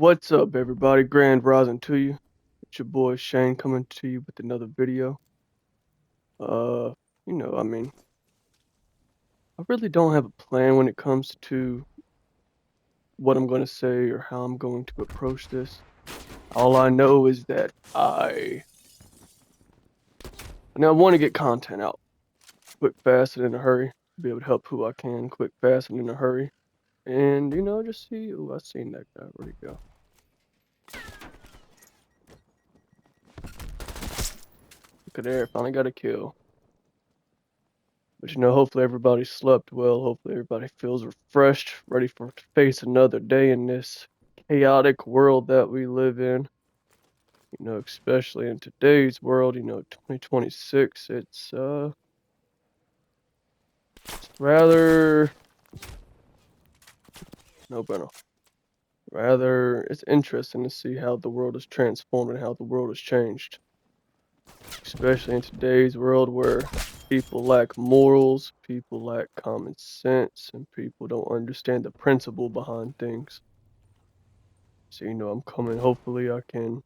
What's up, everybody? Grand Rising to you. It's your boy Shane coming to you with another video. Uh, I mean, I really don't have a plan when it comes to what I'm going to say or how I'm going to approach this. All I know is that I want to get content out quick, fast, and in a hurry. Be able to help who I can quick, fast, and in a hurry. And, just see. Oh, I seen that guy. Where'd he go? Look at there. Finally got a kill. But hopefully everybody slept well. Hopefully everybody feels refreshed, ready to face another day in this chaotic world that we live in. Especially in today's world, 2026, it's rather no bueno. Rather, it's interesting to see how the world has transformed and how the world has changed. Especially in today's world where people lack morals, people lack common sense, and people don't understand the principle behind things. So, I'm coming, hopefully I can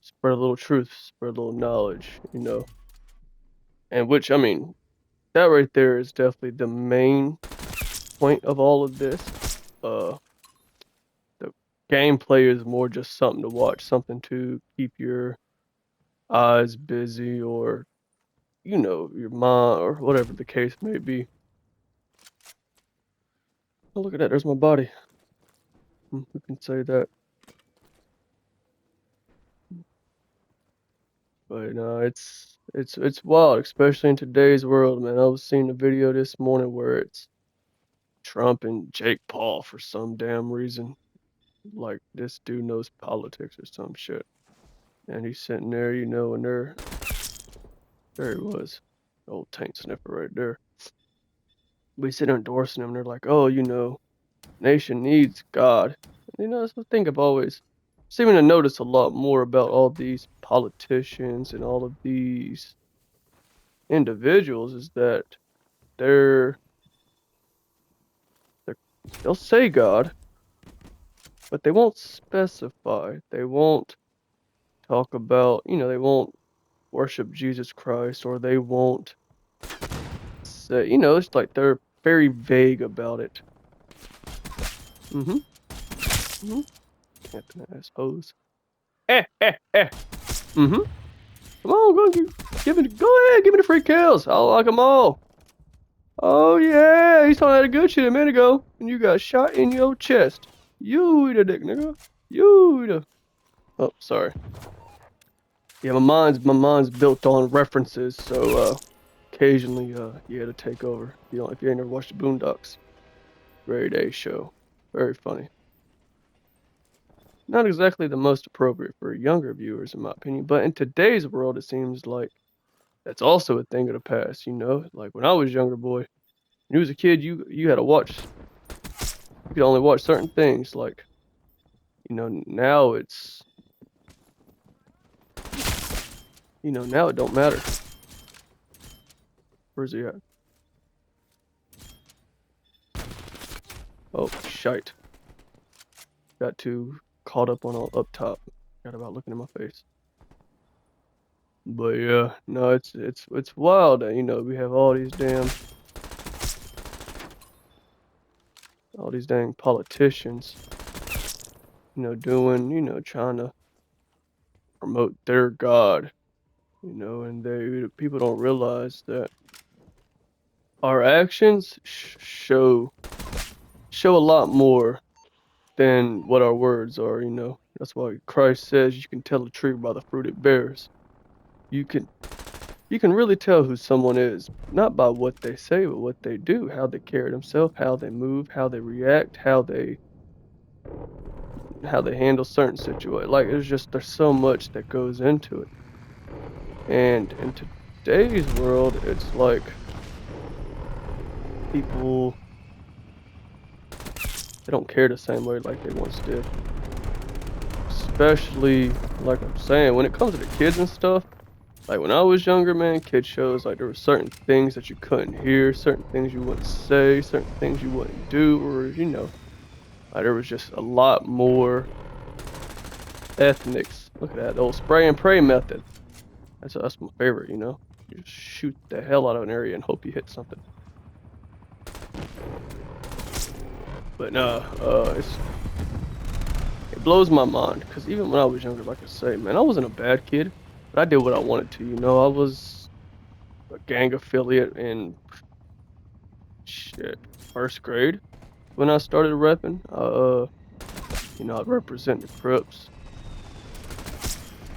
spread a little truth, spread a little knowledge, And which, that right there is definitely the main point of all of this. The gameplay is more just something to watch, something to keep your eyes busy or, your mind or whatever the case may be. Oh, look at that, there's my body. We can say that. But no, it's wild, especially in today's world, man. I was seeing a video this morning where it's Trump and Jake Paul for some damn reason. Like this dude knows politics or some shit. And he's sitting there, and there he was. Old taint sniffer right there. We sit there endorsing him, and they're like, oh, nation needs God. And, that's the thing I've always seeming to notice a lot more about all these politicians and all of these individuals is that they'll say God, but they won't specify. They won't talk about, they won't worship Jesus Christ, or they won't say, it's like they're very vague about it. Captain ass hose. Come on, go ahead, give me the free kills. I like them all. Oh yeah, he's talking that good shit a minute ago, and you got shot in your chest. You the dick, nigga. You the. Oh, sorry. Yeah, my mind's built on references, so occasionally you had to take over. If you ain't never watched the Boondocks, Great A show, very funny. Not exactly the most appropriate for younger viewers, in my opinion, but in today's world, it seems like that's also a thing of the past. Like when I was younger, boy, when you was a kid, you had to watch. You could only watch certain things. Like, now it's. Now it don't matter. Where's he at? Oh, shite. Got too caught up on all up top. Got about looking at my face. But yeah, no, it's wild that, we have all these dang politicians, doing, trying to promote their God, and people don't realize that our actions show a lot more than what our words are, That's why Christ says you can tell a tree by the fruit it bears. You can really tell who someone is, not by what they say, but what they do, how they carry themselves, how they move, how they react, how they handle certain situations. Like, there's so much that goes into it. And in today's world, it's like people, they don't care the same way like they once did. Especially, like I'm saying, when it comes to the kids and stuff, like when I was younger, man, kid shows, like there were certain things that you couldn't hear, certain things you wouldn't say, certain things you wouldn't do, or, There was just a lot more ethnics. Look at that, the old spray and pray method. That's my favorite, you know? You just shoot the hell out of an area and hope you hit something. But no, it blows my mind, because even when I was younger, like I say, man, I wasn't a bad kid, but I did what I wanted to, you know? I was a gang affiliate in, shit, first grade when I started repping. You know, I'd represent the Crips.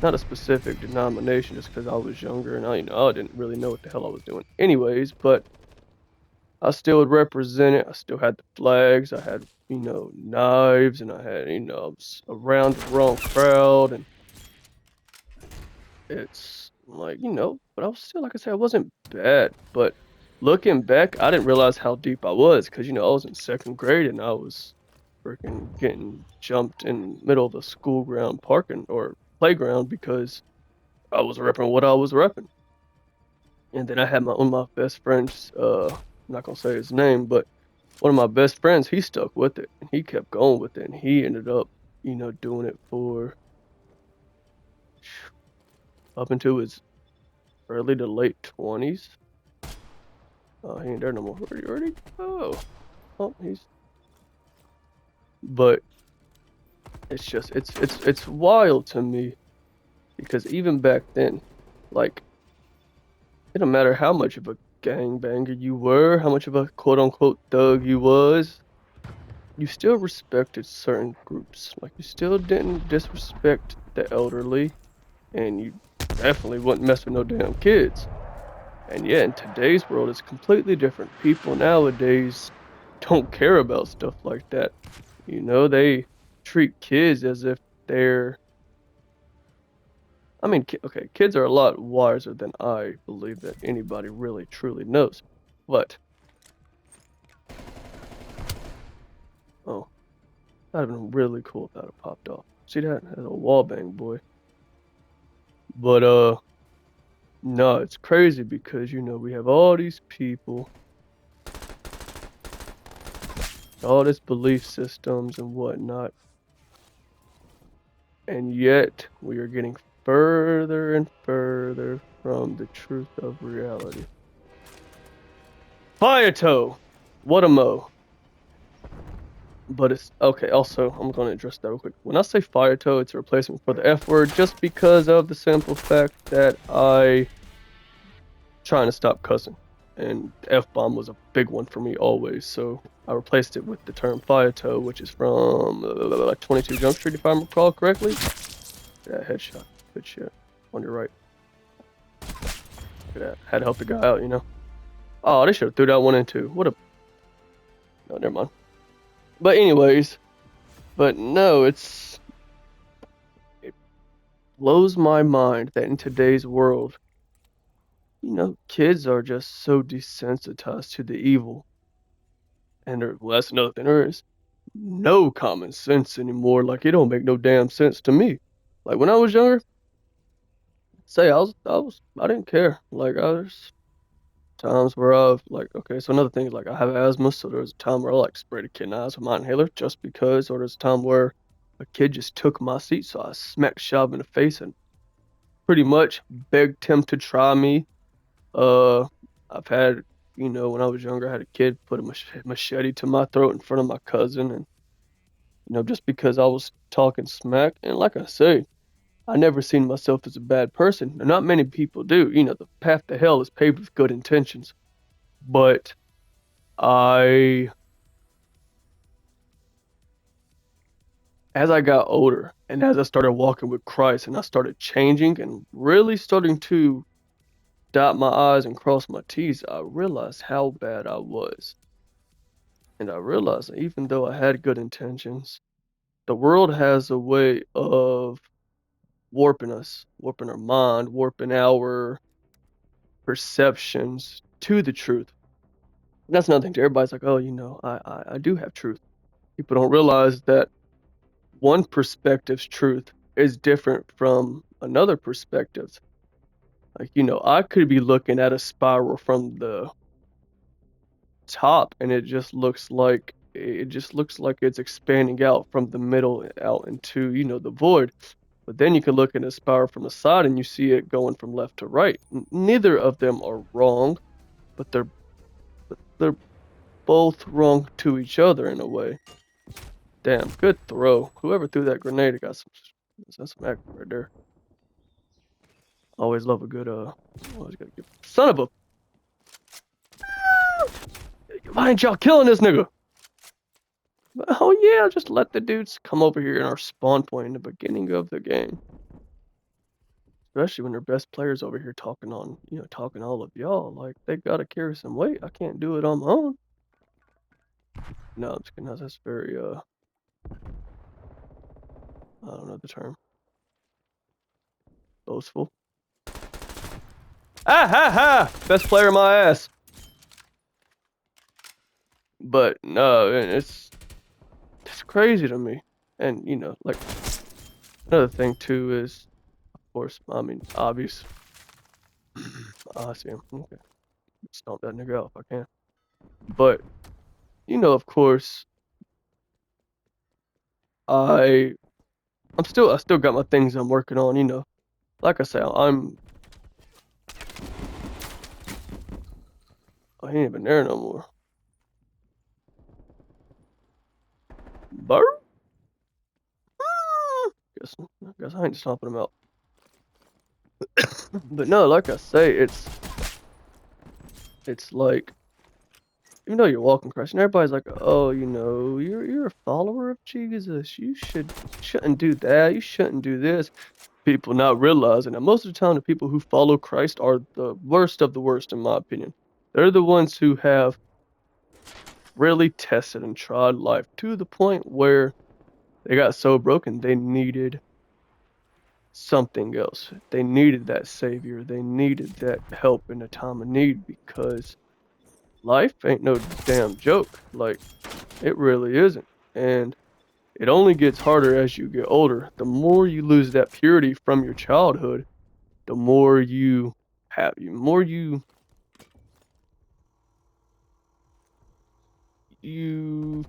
Not a specific denomination, just because I was younger and I didn't really know what the hell I was doing anyways, but I still would represent it. I still had the flags. I had, knives, and I had, I was around the wrong crowd, and it's like, but I was still, like I said, I wasn't bad. But looking back, I didn't realize how deep I was, because, I was in second grade and I was freaking getting jumped in the middle of the school ground parking or playground because I was repping what I was repping. And then I had one of my best friends, I'm not gonna say his name, but one of my best friends, he stuck with it and he kept going with it, and he ended up, doing it for up into his early to late 20s. Oh, he ain't there no more. Where'd he go? Oh, but it's just, it's wild to me, because even back then, like, it don't matter how much of a gangbanger you were, how much of a quote unquote thug you was, you still respected certain groups. Like, you still didn't disrespect the elderly, and you definitely wouldn't mess with no damn kids. And yeah, in today's world, it's completely different. People nowadays don't care about stuff like that. They treat kids as if they're. I mean, okay, kids are a lot wiser than I believe that anybody really truly knows. But, oh, that'd have been really cool if that had popped off. See that? That's a wall bang, boy. But, no, it's crazy because, we have all these people, all this belief systems and whatnot, and yet we are getting further and further from the truth of reality. Fireto! What a mo. But it's okay. Also, I'm going to address that real quick. When I say Fireto, it's a replacement for the F word, just because of the simple fact that I trying to stop cussing, and F-bomb was a big one for me always. So I replaced it with the term Fireto, which is from 22 Jump Street, if I recall correctly. Yeah, headshot. Good shit. On your right. Look at that. Had to help the guy out, Oh, they should have threw that one in too. What a. No, never mind. But anyways, no, it blows my mind that in today's world, kids are just so desensitized to the evil. And well, that's another thing. There is no common sense anymore. Like, it don't make no damn sense to me. Like, when I was younger, I didn't care. Like, there's times where I've, like, okay, so another thing is, like, I have asthma, so there was a time where I, like, sprayed a kid in the eyes with my inhaler just because, or there's a time where a kid just took my seat, so I smacked Shab in the face and pretty much begged him to try me. Uh, I've had, when I was younger, I had a kid put a machete to my throat in front of my cousin, and, just because I was talking smack. And like I say, I never seen myself as a bad person. And not many people do. The path to hell is paved with good intentions. But I, as I got older and as I started walking with Christ and I started changing and really starting to dot my I's and cross my T's, I realized how bad I was. And I realized that even though I had good intentions, the world has a way of warping us, warping our mind, warping our perceptions to the truth. And that's another thing. To everybody's like, oh, I do have truth. People don't realize that one perspective's truth is different from another perspective. Like, I could be looking at a spiral from the top and it just looks like it just looks like it's expanding out from the middle out into, you know, the void. But then you can look at a spiral from the side and you see it going from left to right. Neither of them are wrong, but they're both wrong to each other in a way. Damn, good throw. Whoever threw that grenade got some act right there. Always love a good always gotta give son of a why ain't y'all killing this nigga? Oh yeah, just let the dudes come over here in our spawn point in the beginning of the game. Especially when their best players over here talking on, you know, talking all of y'all. Like, they gotta carry some weight. I can't do it on my own. No, I'm just kidding. That's very, I don't know the term. Boastful. Ah ha ha! Best player in my ass. But no, it's crazy to me. And, you know, like, another thing too is, of course, I mean, obvious. I see him. Okay. Stomp that nigga out if I can. But, you know, of course, I still got my things I'm working on, you know. Like I say, he ain't even there no more. Burr? Guess I ain't stomping him out. But no, like I say, it's like, even though you're walking Christ, and everybody's like, oh, you know, you're a follower of Jesus. You shouldn't do that. You shouldn't do this. People not realizing that most of the time the people who follow Christ are the worst of the worst, in my opinion. They're the ones who have really tested and tried life to the point where they got so broken they needed something else. They needed that savior. They needed that help in a time of need because life ain't no damn joke. Like, it really isn't. And it only gets harder as you get older. The more you lose that purity from your childhood, the more you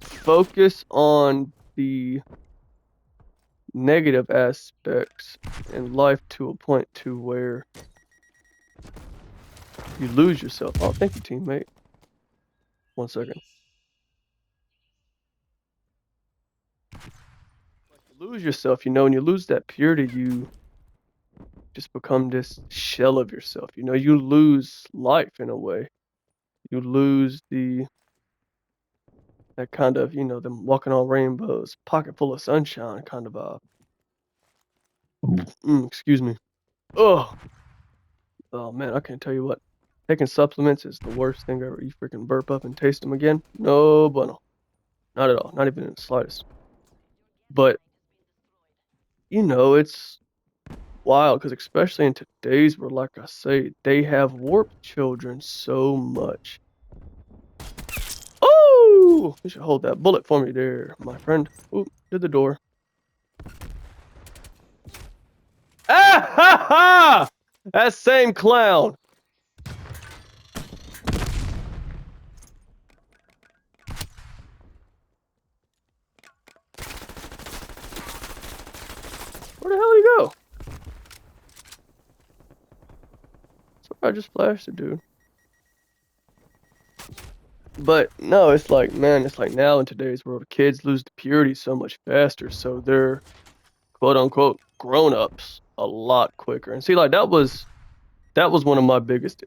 focus on the negative aspects in life to a point to where you lose yourself. Oh, thank you, teammate. 1 second. You lose yourself, you know, and you lose that purity, you just become this shell of yourself. You know, you lose life in a way. You lose that kind of, you know, them walking on rainbows, pocket full of sunshine kind of excuse me. Oh, oh man, I can't tell you what. Taking supplements is the worst thing ever. You freaking burp up and taste them again. No bueno. Not at all. Not even in the slightest. But, you know, it's wild because especially in today's world, like I say, they have warped children so much. Oh, you should hold that bullet for me there, my friend. Ooh, to the door. Ah ha ha! That same clown. Where the hell did he go? So I just flashed the dude. But no, it's like, man, it's like now in today's world, kids lose the purity so much faster, so they're quote unquote grown-ups a lot quicker. And see, like that was one of my biggest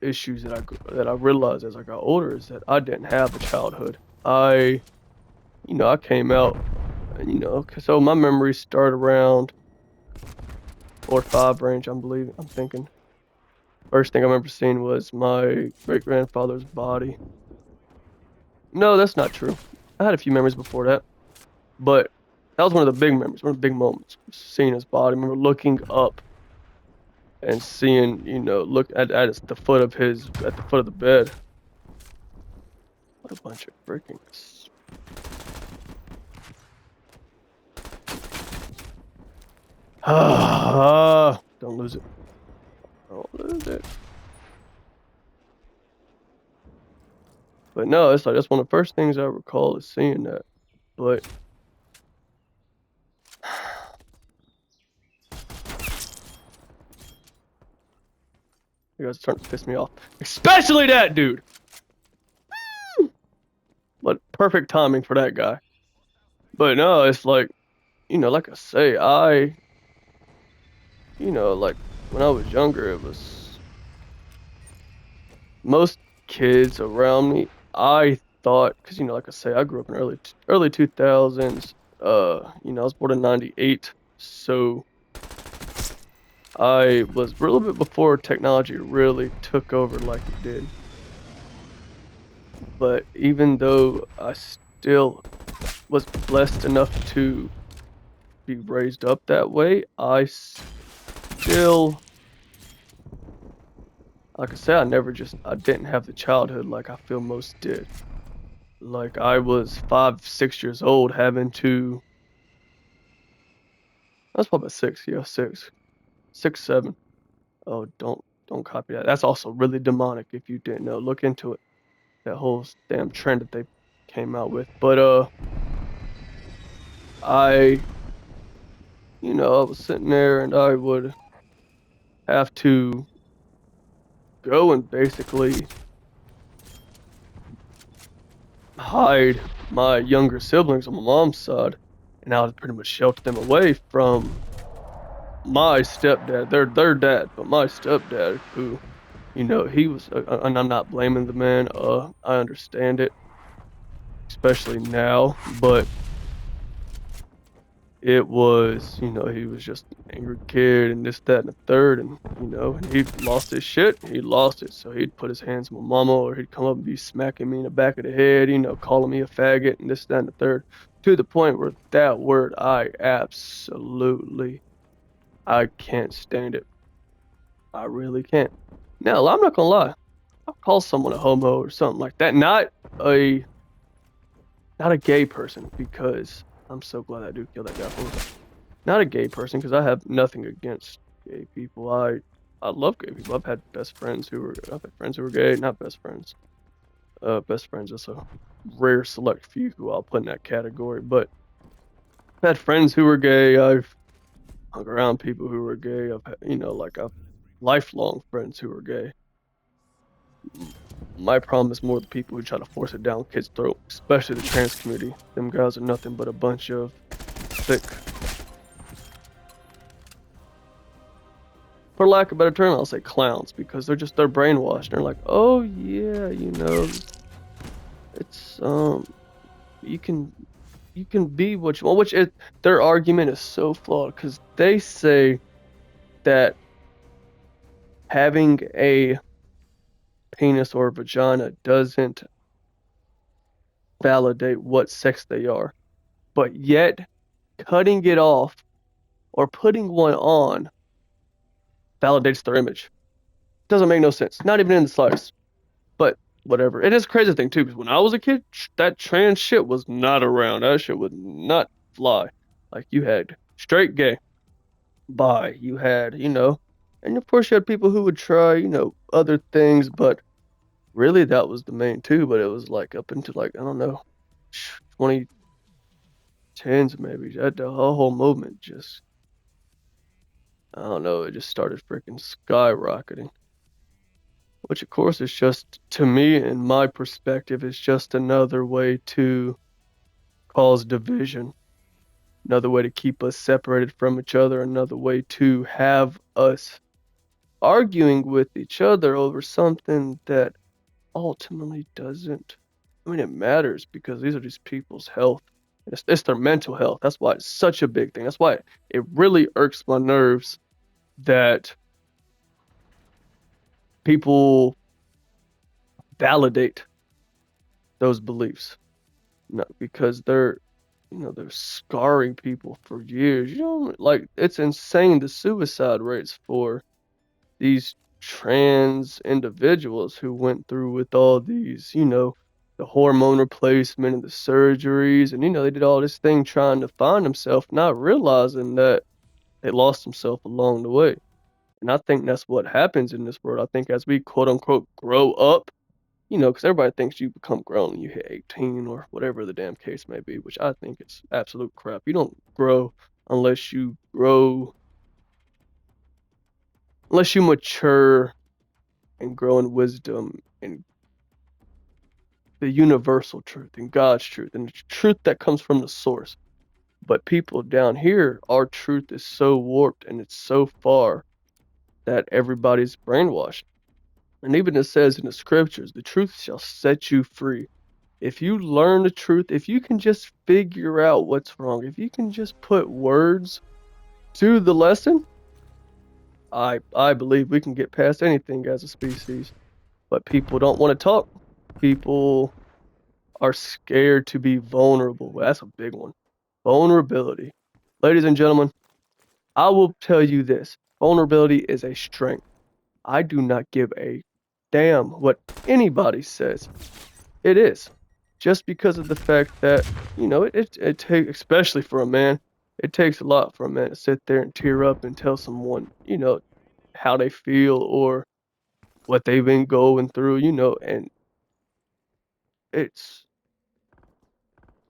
issues that I realized as I got older is that I didn't have a childhood. I came out, so my memories start around 4 or 5 range. I'm thinking. First thing I remember seeing was my great grandfather's body. No, that's not true. I had a few memories before that, but that was one of the big memories, one of the big moments. Seeing his body. I remember looking up and seeing, look at the foot of the bed. What a bunch of freaking. Don't lose it. Don't lose it. But no, it's like that's one of the first things I recall is seeing that. But you guys are starting to piss me off, especially that dude. But perfect timing for that guy. But no, it's like, like I say, like when I was younger, it was most kids around me. I thought, because like I say, I grew up in early 2000s. I was born in '98, so I was a little bit before technology really took over like it did. But even though I still was blessed enough to be raised up that way, I still, like I said, I didn't have the childhood like I feel most did. Like I was 5, 6 years old having to, that's probably 6, yeah, 6, 7. Oh, don't copy that. That's also really demonic if you didn't know. Look into it. That whole damn trend that they came out with. But I, I was sitting there and I would have to go and basically hide my younger siblings on my mom's side, and I would pretty much shelter them away from my stepdad, their dad, but my stepdad, who, he was, and I'm not blaming the man. I understand it, especially now, but it was, he was just an angry kid and this, that, and the third, and he lost his shit. He lost it, so he'd put his hands on my mama, or he'd come up and be smacking me in the back of the head, calling me a faggot and this, that, and the third, to the point where that word, I can't stand it. I really can't. Now, I'm not gonna lie. I'll call someone a homo or something like that. A not a gay person, because I'm so glad I do kill that guy for me. Not a gay person, because I have nothing against gay people. I love gay people. I've had friends who were gay, not best friends. Best friends is a rare select few who I'll put in that category. But I've had friends who were gay. I've hung around people who were gay. I've had, I've lifelong friends who were gay. My problem is more the people who try to force it down kids' throat, especially the trans community. Them guys are nothing but a bunch of thick, for lack of a better term, I'll say clowns, because they're brainwashed. They're like, oh yeah, it's you can be what you want, their argument is so flawed, because they say that having a penis or vagina doesn't validate what sex they are, but yet cutting it off or putting one on validates their image. Doesn't make no sense, not even in the slightest. But whatever. It is a crazy thing too, because when I was a kid, that trans shit was not around. That shit would not fly. Like you had straight gay, bi, you had, and of course you had people who would try, other things, but really that was the main two. But it was like up into like, I don't know, 2010s maybe. That the whole movement just, I don't know, it just started freaking skyrocketing. Which of course is just, to me, in my perspective, is just another way to cause division, another way to keep us separated from each other, another way to have us arguing with each other over something that ultimately doesn't. I mean, it matters because these are these people's health. It's their mental health. That's why it's such a big thing. That's why it really irks my nerves that people validate those beliefs. No, because they're scarring people for years. Like it's insane the suicide rates for these trans individuals who went through with all these, the hormone replacement and the surgeries, and they did all this thing trying to find themselves, not realizing that they lost themselves along the way. And I think that's what happens in this world. I think as we quote unquote grow up, you know, because everybody thinks you become grown when you hit 18 or whatever the damn case may be, which I think is absolute crap. You don't grow unless you grow, unless you mature and grow in wisdom and the universal truth and God's truth and the truth that comes from the source. But people down here, our truth is so warped and it's so far that everybody's brainwashed. And even it says in the scriptures, the truth shall set you free. If you learn the truth, if you can just figure out what's wrong, if you can just put words to the lesson, I believe we can get past anything as a species. But people don't want to talk. People are scared to be vulnerable. Well, that's a big one. Vulnerability. Ladies and gentlemen, I will tell you this. Vulnerability is a strength. I do not give a damn what anybody says. It is. Just because of the fact that, you know, it takes, especially for a man, it takes a lot for a man to sit there and tear up and tell someone, you know, how they feel or what they've been going through, you know, and it's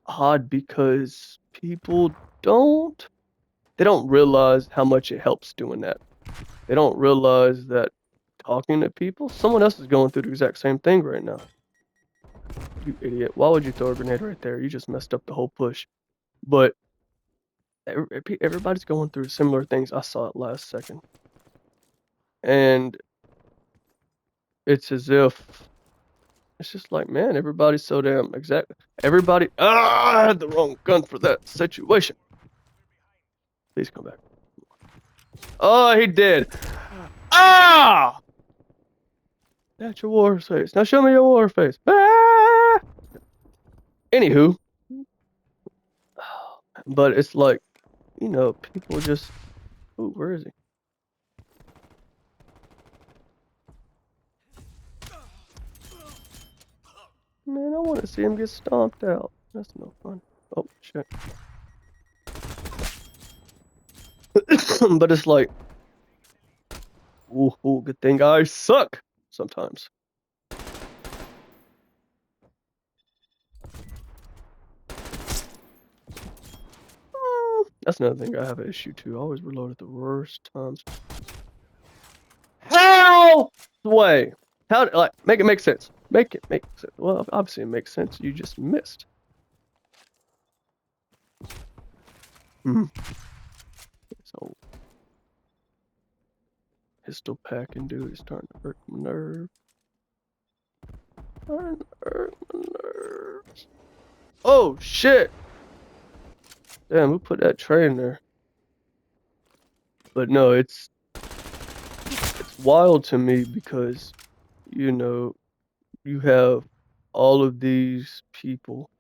odd because people they don't realize how much it helps doing that. They don't realize that talking to people, someone else is going through the exact same thing right now. You idiot. Why would you throw a grenade right there? You just messed up the whole push. But everybody's going through similar things. I saw it last second. And it's as if it's just like, man, everybody's so damn exact. Everybody, I had the wrong gun for that situation. Please come back. Oh, he did. Ah! That's your war face. Now show me your war face. Ah! Anywho, but it's like, you know, people just. Ooh, where is he? Man, I want to see him get stomped out. That's no fun. Oh, shit. But it's like, ooh, good thing I suck sometimes. That's another thing I have an issue too. I always reload at the worst times. How? Way. How? Like, make it make sense. Make it make sense. Well, obviously it makes sense. You just missed. So, pistol packing dude is starting to hurt my nerve. Starting to hurt my nerves. Oh shit! Damn, who put that tray in there? But no, it's wild to me because, you know, you have all of these people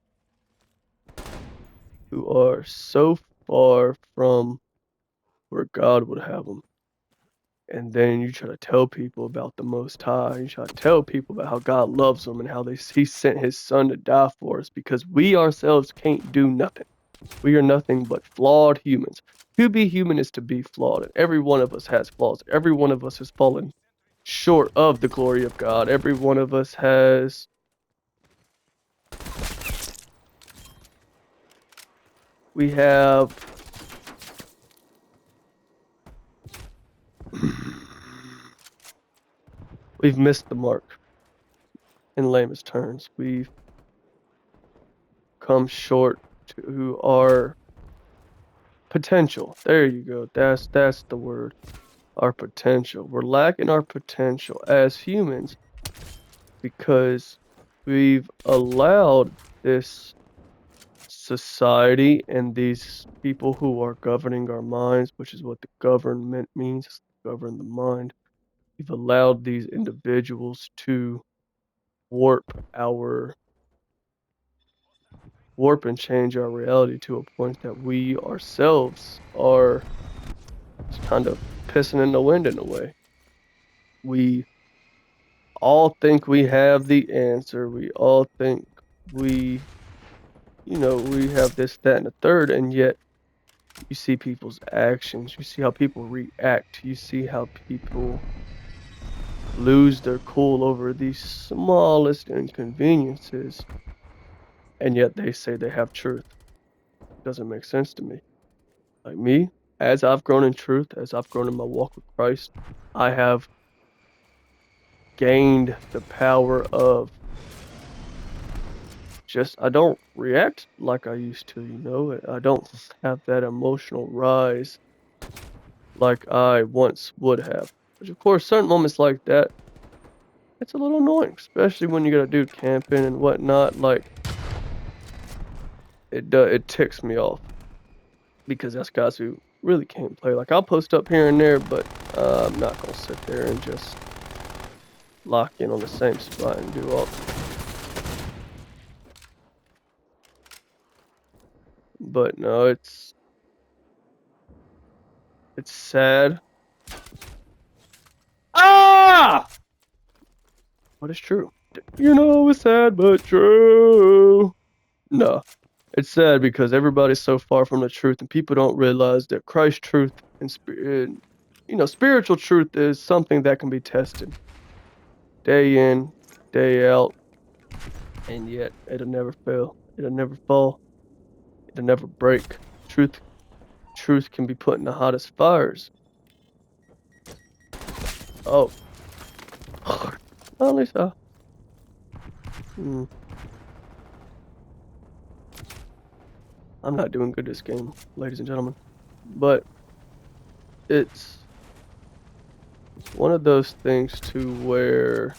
who are so far from where God would have them. And then you try to tell people about the Most High. You try to tell people about how God loves them and how He sent His Son to die for us because we ourselves can't do nothing. We are nothing but flawed humans. To be human is to be flawed. And every one of us has flaws. Every one of us has fallen short of the glory of God. Every one of us has we've missed the mark in layman's terms. We've come short to our potential. There you go. That's the word. Our potential. We're lacking our potential as humans because we've allowed this society and these people who are governing our minds, which is what the government means, govern the mind. We've allowed these individuals to warp and change our reality to a point that we ourselves are kind of pissing in the wind in a way. We all think we have the answer. We all think we have this, that, and the third, and yet you see people's actions. You see how people react. You see how people lose their cool over the smallest inconveniences, and yet they say they have truth. Doesn't make sense to me. Like me, as I've grown in truth, as I've grown in my walk with Christ, I have gained the power of just, I don't react like I used to, you know? I don't have that emotional rise like I once would have. Which, of course, certain moments like that, it's a little annoying, especially when you got a dude camping and whatnot. Like, it ticks me off because that's guys who really can't play. Like, I'll post up here and there, but I'm not gonna sit there and just lock in on the same spot and do all. But no, it's sad. Ah! What is true? You know, it's sad but true. No, it's sad because everybody's so far from the truth, and people don't realize that Christ's truth and spiritual truth is something that can be tested day in, day out, and yet it'll never fail. It'll never fall. It'll never break. Truth can be put in the hottest fires. Oh, well, at least hmm, I'm not doing good this game, ladies and gentlemen. But it's one of those things to where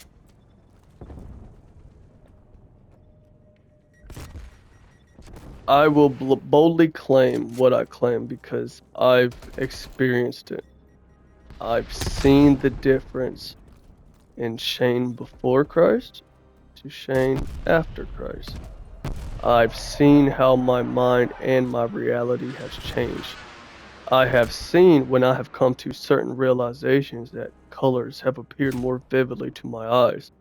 I will boldly claim what I claim because I've experienced it. I've seen the difference in Shane before Christ to Shane after Christ. I've seen how my mind and my reality has changed. I have seen when I have come to certain realizations that colors have appeared more vividly to my eyes,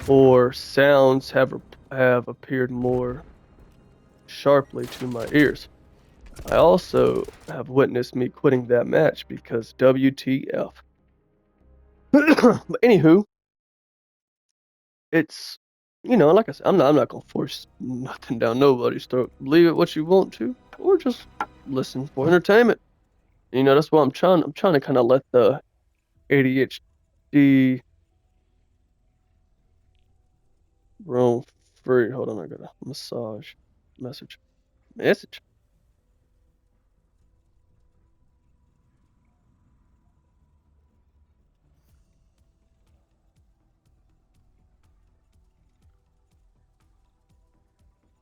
or sounds have appeared more sharply to my ears. I also have witnessed me quitting that match because WTF. But anywho, it's, like I said, I'm not gonna force nothing down nobody's throat. Believe it what you want to, or just listen for entertainment. That's why I'm trying to kind of let the ADHD roam free. Hold on, I got a message. Message.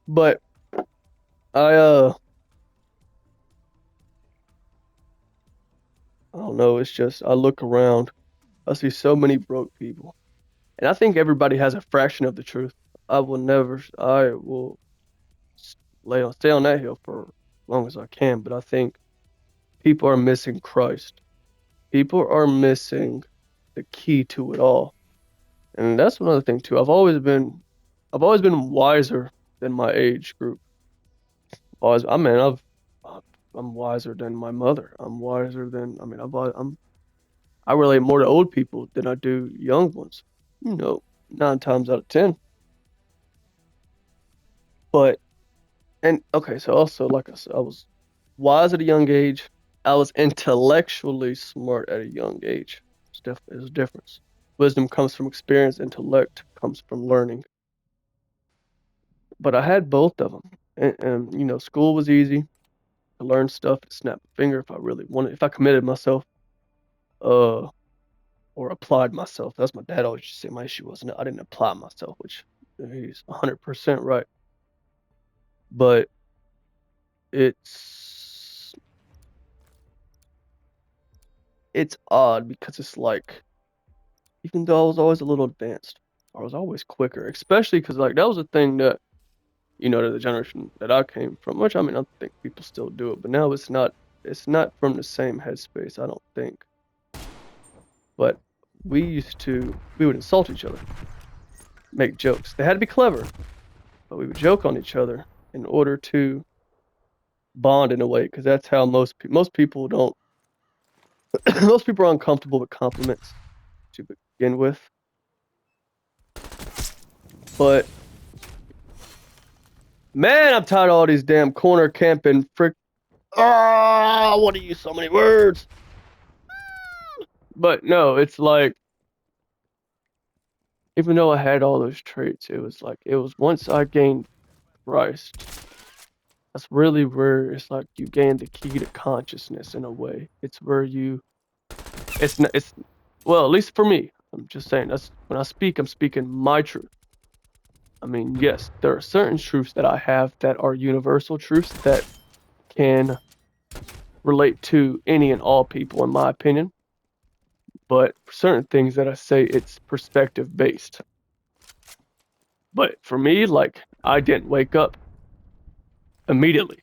But I I don't know, it's just I look around, I see so many broke people. And I think everybody has a fraction of the truth. I will stay on that hill for as long as I can, but I think people are missing Christ. People are missing the key to it all. And that's another thing too. I've always been wiser than my age group. Always, I mean, I'm wiser than my mother. I'm wiser than, I mean, I relate more to old people than I do young ones. 9 times out of 10. But And okay, so also, like I said, I was wise at a young age. I was intellectually smart at a young age. There's a difference. Wisdom comes from experience, intellect comes from learning. But I had both of them. And school was easy. I learned stuff to snap a finger if I really wanted, if I committed myself, uh, or applied myself. That's my dad always used to say my issue was I didn't apply myself, which he's 100% right. But it's it's odd because it's like, even though I was always a little advanced, I was always quicker, especially because like that was a thing that to the generation that I came from, which I mean I think people still do it, but now it's not from the same headspace, I don't think. But we would insult each other, make jokes. They had to be clever, but we would joke on each other in order to bond in a way, because that's how most people don't. Most people are uncomfortable with compliments. begin with. But man, I'm tired of all these damn corner camping frick. Ah, I want to use so many words. But no, it's like, even though I had all those traits, it was like, it was once I gained Christ, that's really where it's like you gain the key to consciousness in a way. It's where you, it's, well, at least for me, I'm just saying, that's when I speak, I'm speaking my truth. I mean, yes, there are certain truths that I have that are universal truths that can relate to any and all people, in my opinion. But for certain things that I say, it's perspective based. But for me, like, I didn't wake up immediately.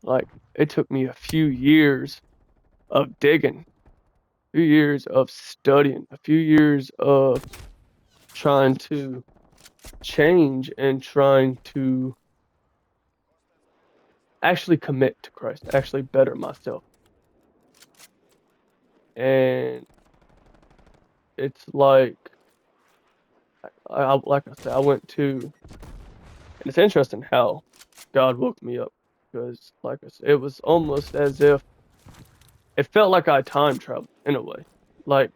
Like, it took me a few years of digging, a few years of studying, a few years of trying to change and trying to actually commit to Christ, actually better myself. And it's like, like I said, I went to, and it's interesting how God woke me up because, like I said, it was almost as if it felt like I time traveled in a way, like,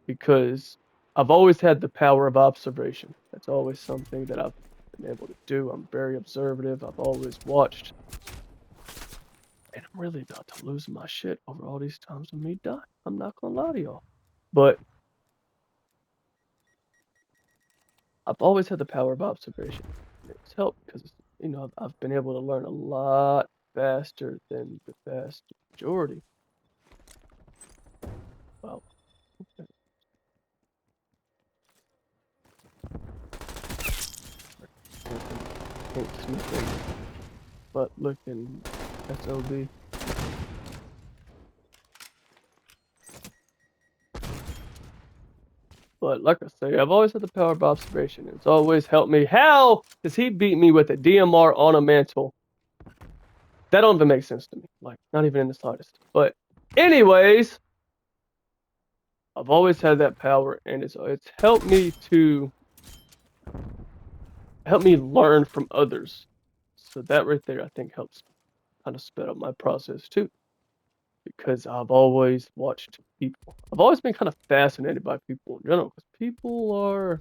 because I've always had the power of observation. That's always something that I've been able to do. I'm very observative. I've always watched, and I'm really about to lose my shit over all these times of me dying. I'm not gonna lie to y'all, but I've always had the power of observation. And it's helped because, I've been able to learn a lot faster than the vast majority. Well, okay. Paint sniffing, butt looking SOB. But like I say, I've always had the power of observation. It's always helped me. How does he beat me with a DMR on a mantle? That don't even make sense to me. Like, not even in the slightest. But anyways, I've always had that power, and it's helped me to learn from others. So that right there, I think, helps kind of sped up my process too. Because I've always watched people. I've always been kind of fascinated by people in general. Because people are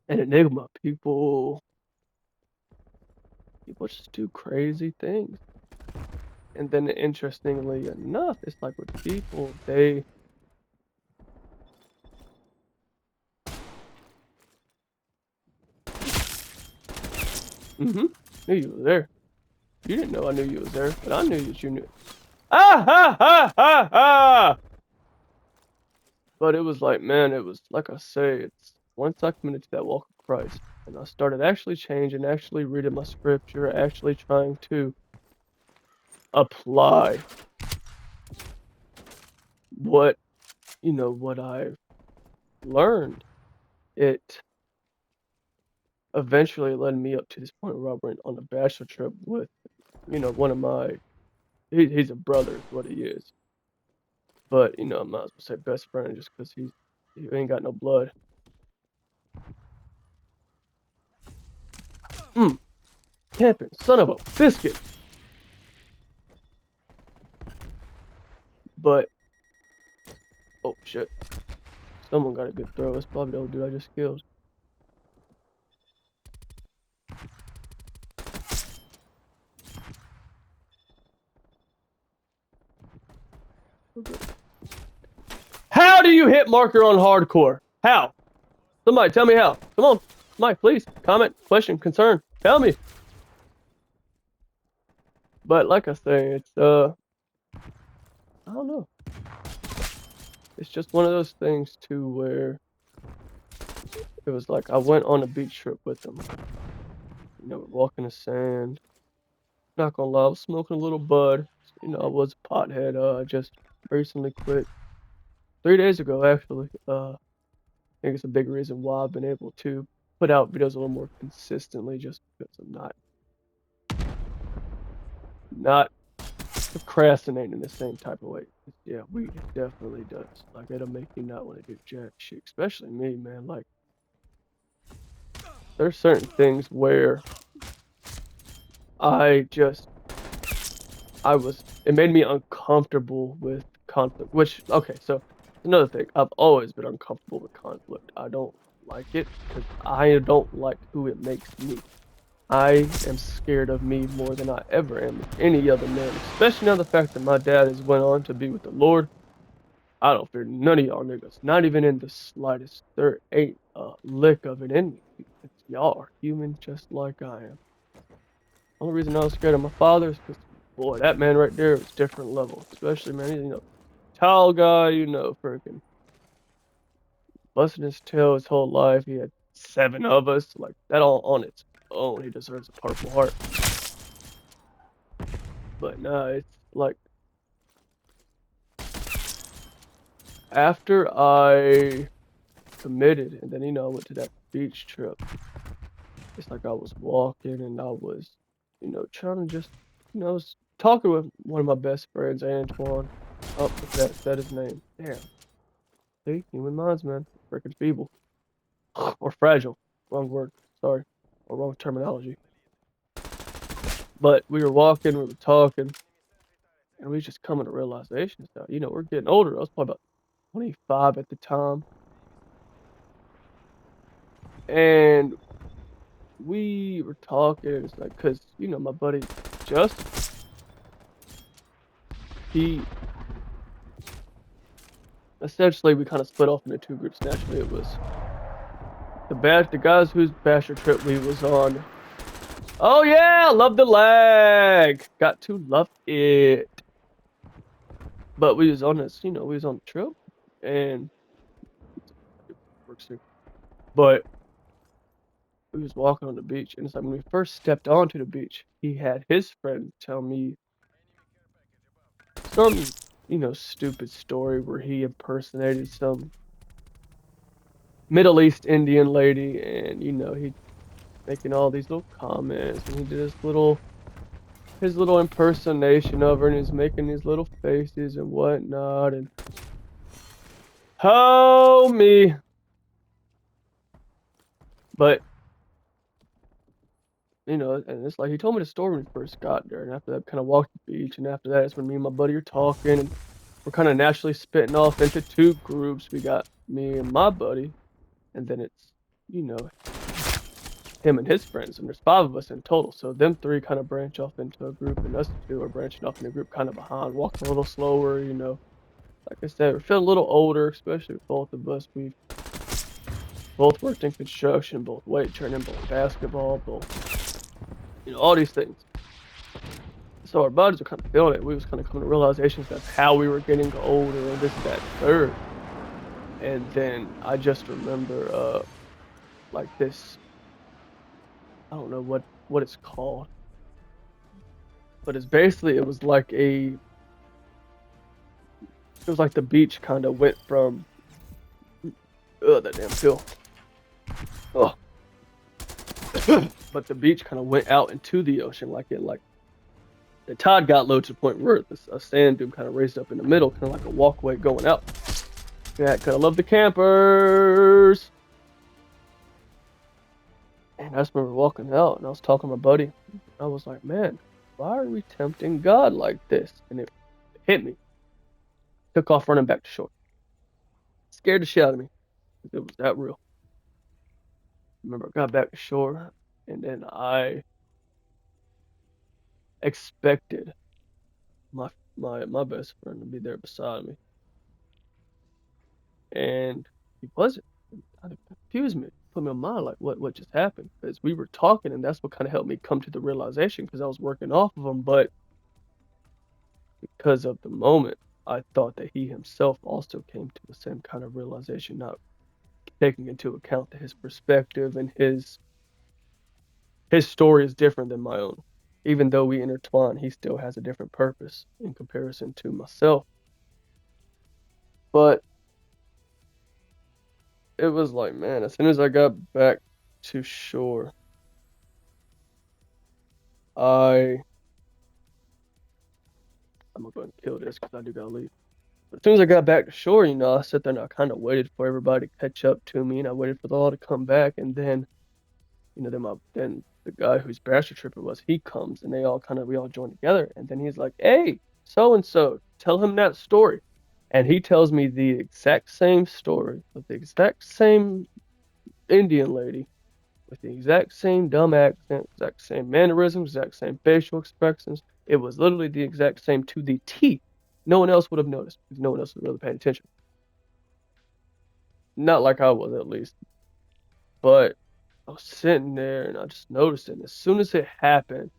an enigma. People just do crazy things. And then interestingly enough, it's like with people, they knew you were there. You didn't know I knew you was there, but I knew that you knew. Ah ha ha ha ha! But it was like, man, it was like I say, it's once I committed to that walk of Christ, and I started actually changing, actually reading my scripture, actually trying to apply what what I've learned. It eventually led me up to this point where I went on a bachelor trip with, one of my, he's a brother is what he is. But, I'm not supposed to say best friend just because he ain't got no blood. Camping, son of a biscuit. But, oh shit. Someone got a good throw. It's probably the old dude I just killed. How do you hit marker on hardcore? How? Somebody tell me how. Come on. Somebody, please. Comment, question, concern. Tell me. But like I say, it's, I don't know. It's just one of those things too where it was like I went on a beach trip with them. We're walking the sand. Not gonna lie, I was smoking a little bud. I was a pothead. I just recently quit 3 days ago, actually. I think it's a big reason why I've been able to put out videos a little more consistently, just because I'm not procrastinate in the same type of way. Yeah, weed definitely does. Like it'll make you not want to do jack shit, especially me, man. Like there's certain things where I just it made me uncomfortable with conflict, which, okay, so another thing, I've always been uncomfortable with conflict. I don't like it because I don't like who it makes me. I am scared of me more than I ever am of any other man, especially now the fact that my dad has went on to be with the Lord. I don't fear none of y'all niggas, not even in the slightest. There ain't a lick of it in me. Y'all are human just like I am. Only reason I was scared of my father is because, boy, that man right there was different level. Especially, man, tall guy, freaking busting his tail his whole life. He had 7 of us. Like, that all on its own, he deserves a Purple Heart. But nah, it's like, after I committed, and then, I went to that beach trip, it's like I was walking and I was, trying to just, I was talking with one of my best friends, Antoine. Oh, that his name. Damn. See, human minds, man, freaking feeble or fragile. Wrong word. Sorry, or wrong terminology. But we were walking, we were talking, and we just coming to realizations now. We're getting older. I was probably about 25 at the time, and we were talking. It's like, cause my buddy Justin, he essentially we kind of split off into 2 groups. Naturally, it was the guys whose bachelor trip we was on. Oh yeah, love the lag. Got to love it. But we was on this, we was on the trip, and but we was walking on the beach, and it's like when we first stepped onto the beach, he had his friend tell me some, stupid story where he impersonated some Middle East Indian lady, and he making all these little comments, and he did his little impersonation of her, and he's making these little faces and whatnot, and oh me. But and it's like he told me the story when he first got there, and after that, kind of walked the beach, and after that, it's when me and my buddy are talking, and we're kind of naturally splitting off into 2 groups. We got me and my buddy, and then it's you know him and his friends, and there's 5 of us in total. So them 3 kind of branch off into a group, and us 2 are branching off in a group kind of behind, walking a little slower. Like I said, we're feeling a little older, especially with both of us. We've both worked in construction, both weight training, both basketball, both all these things. So our bodies were kind of feeling it. We was kind of coming to realizations that's how we were getting older and this, that, third. And then I just remember like this, I don't know what it's called, but it was like the beach kind of went from that damn pill. Oh. But the beach kind of went out into the ocean, like the tide got low to the point where a sand dune kind of raised up in the middle, kind of like a walkway going out. Yeah, kind of love the campers. And I just remember walking out, and I was talking to my buddy. I was like, man, why are we tempting God like this? And it hit me. Took off running back to shore. Scared the shit out of me. It was that real. Remember, I got back to shore, and then I expected my best friend to be there beside me, and he wasn't. It confused me, put me on mind like what just happened, because we were talking, and that's what kind of helped me come to the realization, because I was working off of him, but because of the moment, I thought that he himself also came to the same kind of realization, not taking into account that his perspective and his story is different than my own. Even though we intertwine, he still has a different purpose in comparison to myself. But it was like, man, as soon as I got back to shore, I I'm gonna go ahead and kill this because I do gotta leave. But as soon as I got back to shore, I sat there and I kind of waited for everybody to catch up to me, and I waited for the all to come back, and then, then the guy whose bastard trip it was, he comes, and we all join together, and then he's like, "Hey, so and so, tell him that story," and he tells me the exact same story with the exact same Indian lady with the exact same dumb accent, exact same mannerisms, exact same facial expressions. It was literally the exact same to the T. No one else would have noticed because no one else was really paying attention. Not like I was, at least. But I was sitting there and I just noticed it. And as soon as it happened,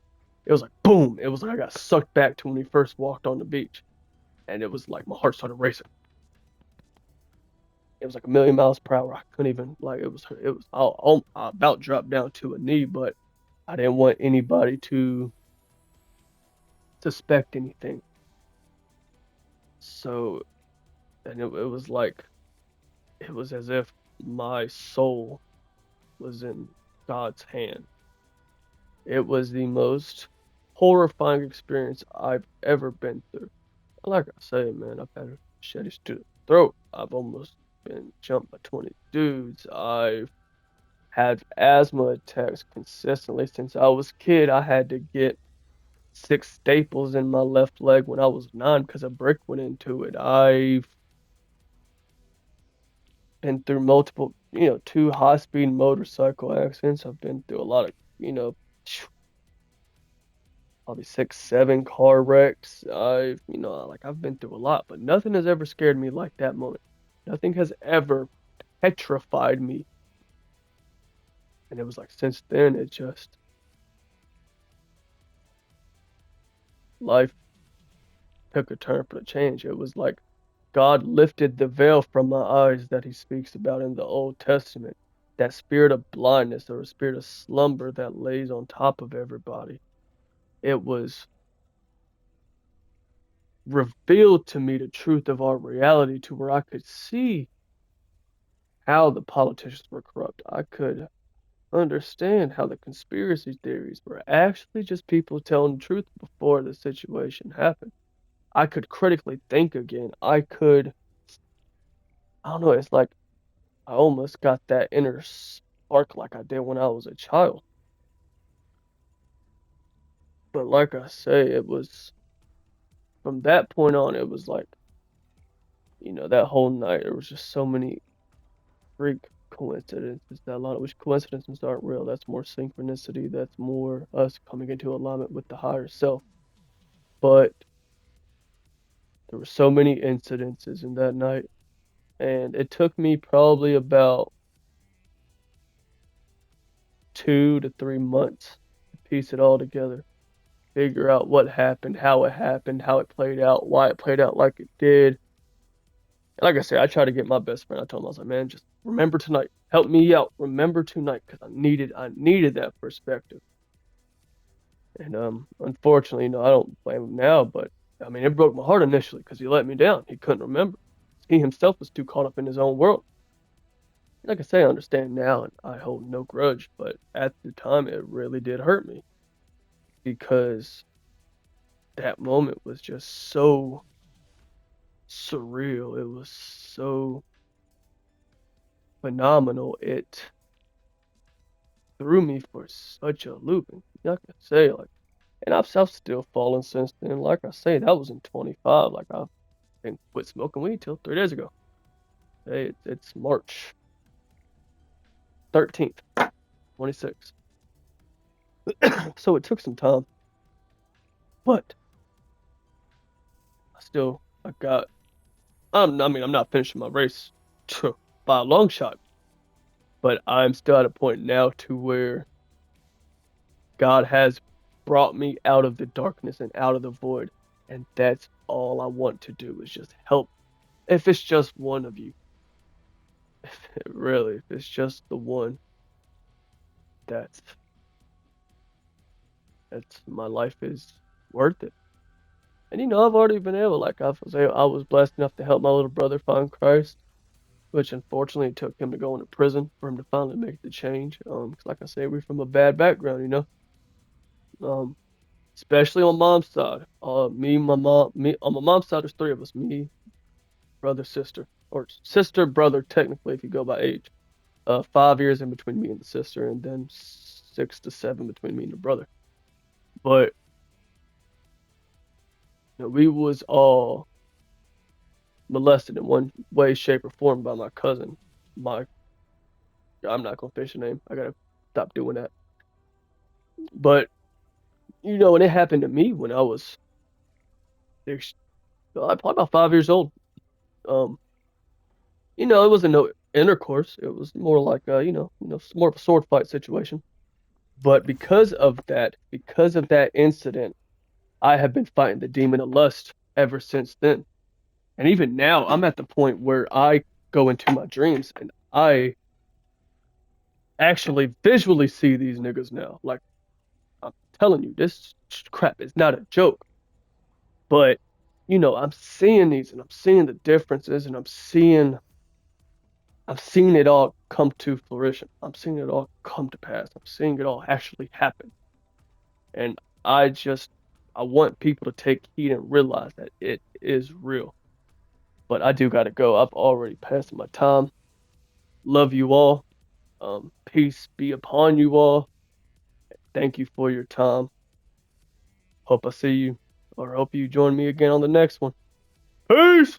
it was like boom. It was like I got sucked back to when we first walked on the beach. And it was like my heart started racing. It was like a million miles per hour. I couldn't even, like, I about dropped down to a knee, but I didn't want anybody to suspect anything. So, and it was like, it was as if my soul was in God's hand. It was the most horrifying experience I've ever been through. Like I say, man, I've had machetes to the throat. I've almost been jumped by 20 dudes. I've had asthma attacks consistently since I was a kid. I had to get 6 staples in my left leg when I was 9 because a brick went into it. I've been through multiple, 2 high-speed motorcycle accidents. I've been through a lot of, probably 6, 7 car wrecks. I've been through a lot, but nothing has ever scared me like that moment. Nothing has ever petrified me. And it was like since then, it just, life took a turn for the change. It was like God lifted the veil from my eyes that he speaks about in the Old Testament. That spirit of blindness or a spirit of slumber that lays on top of everybody. It was revealed to me the truth of our reality to where I could see how the politicians were corrupt. I could understand how the conspiracy theories were actually just people telling the truth before the situation happened. I could critically think again. I don't know, it's like I almost got that inner spark like I did when I was a child. But like I say, it was from that point on, it was like, that whole night, there was just so many freak coincidences that a lot of which coincidences aren't real. That's more synchronicity. That's more us coming into alignment with the higher self. But there were so many incidences in that night, and it took me probably about 2 to 3 months to piece it all together, figure out what happened, how it played out, why it played out like it did. And like I said, I tried to get my best friend. I told him, I was like, man, just remember tonight. Help me out. Remember tonight, because I needed that perspective. And unfortunately, I don't blame him now, but I mean, it broke my heart initially because he let me down. He couldn't remember. He himself was too caught up in his own world. Like I say, I understand now, and I hold no grudge. But at the time, it really did hurt me because that moment was just so surreal. It was so phenomenal. It threw me for such a loop. And like I say, and I've still fallen since then. Like I say, that was in 25. Like I've been quit smoking weed till 3 days ago. Hey, it's March 13th, 26. So it took some time, but I got, I'm not finishing my race by a long shot, but I'm still at a point now to where God has brought me out of the darkness and out of the void. And that's all I want to do is just help. If it's just one of you, really, if it's just the one, that's, my life is worth it. And I've already been able, like I was blessed enough to help my little brother find Christ, which unfortunately it took him to go into prison for him to finally make the change. 'Cause like I say, we're from a bad background. Um, especially on mom's side. Me, my mom, me on my mom's side. There's three of us: me, brother, sister, or sister, brother, technically, if you go by age. 5 years in between me and the sister, and then 6 to 7 between me and the brother. But we was all molested in one way, shape, or form by my cousin. My I'm not gonna finish the name. I gotta stop doing that. But and it happened to me when I was probably about 5 years old. Um, it wasn't no intercourse. It was more like more of a sword fight situation. But because of that incident, I have been fighting the demon of lust ever since then. And even now, I'm at the point where I go into my dreams and I actually visually see these niggas now. Like, I'm telling you, this crap is not a joke. But, I'm seeing these and I'm seeing the differences and I'm seeing it all come to fruition. I'm seeing it all come to pass. I'm seeing it all actually happen. And I just, I want people to take heed and realize that it is real. But I do got to go. I've already passed my time. Love you all. Peace be upon you all. Thank you for your time. Hope I see you or hope you join me again on the next one. Peace.